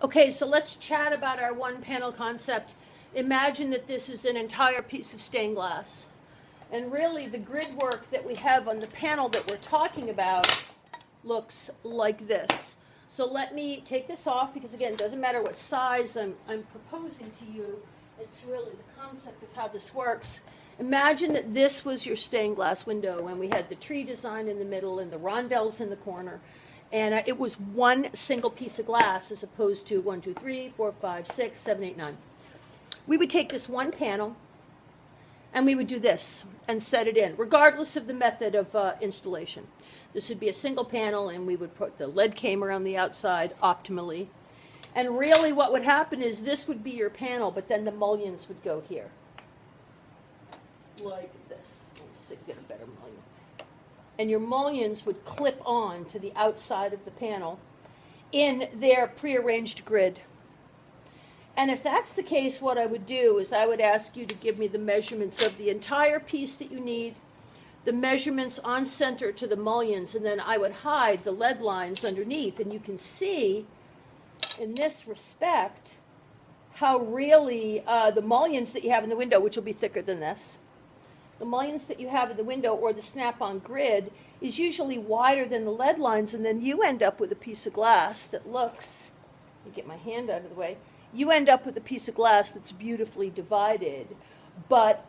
Okay, so let's chat about our one panel concept. Imagine that this is an entire piece of stained glass. And really the grid work that we have on the panel that we're talking about looks like this. So let me take this off because again, it doesn't matter what size I'm proposing to you. It's really the concept of how this works. Imagine that this was your stained glass window and we had the tree design in the middle and the rondelles in the corner. And it was one single piece of glass as opposed to 1, 2, 3, 4, 5, 6, 7, 8, 9. We would take this one panel and we would do this and set it in, regardless of the method of installation. This would be a single panel and we would put the lead camer on the outside optimally. And really what would happen is this would be your panel, but then the mullions would go here. Like this. Let's see if we get a better mullion. And your mullions would clip on to the outside of the panel in their prearranged grid. And if that's the case, what I would do is I would ask you to give me the measurements of the entire piece that you need, the measurements on center to the mullions, and then I would hide the lead lines underneath. And you can see in this respect how really the mullions that you have in the window, which will be thicker than this, the mullions that you have in the window or the snap-on grid is usually wider than the lead lines, and then you end up with a piece of glass that looks, let me get my hand out of the way, you end up with a piece of glass that's beautifully divided, but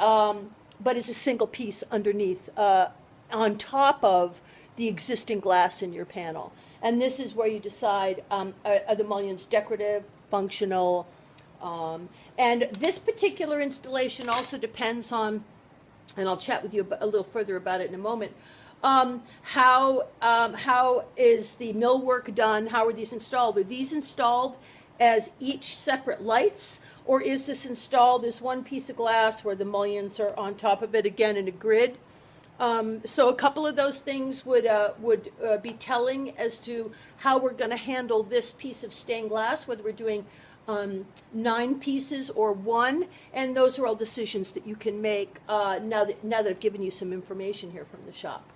is a single piece underneath on top of the existing glass in your panel. And this is where you decide, are the mullions decorative, functional, and this particular installation also depends on, and I'll chat with you a little further about it in a moment, how is the millwork done? How are these installed? Are these installed as each separate lights, or is this installed as one piece of glass where the mullions are on top of it, again in a grid? So a couple of those things would be telling as to how we're going to handle this piece of stained glass, whether we're doing 9 pieces or 1, and those are all decisions that you can make now that I've given you some information here from the shop.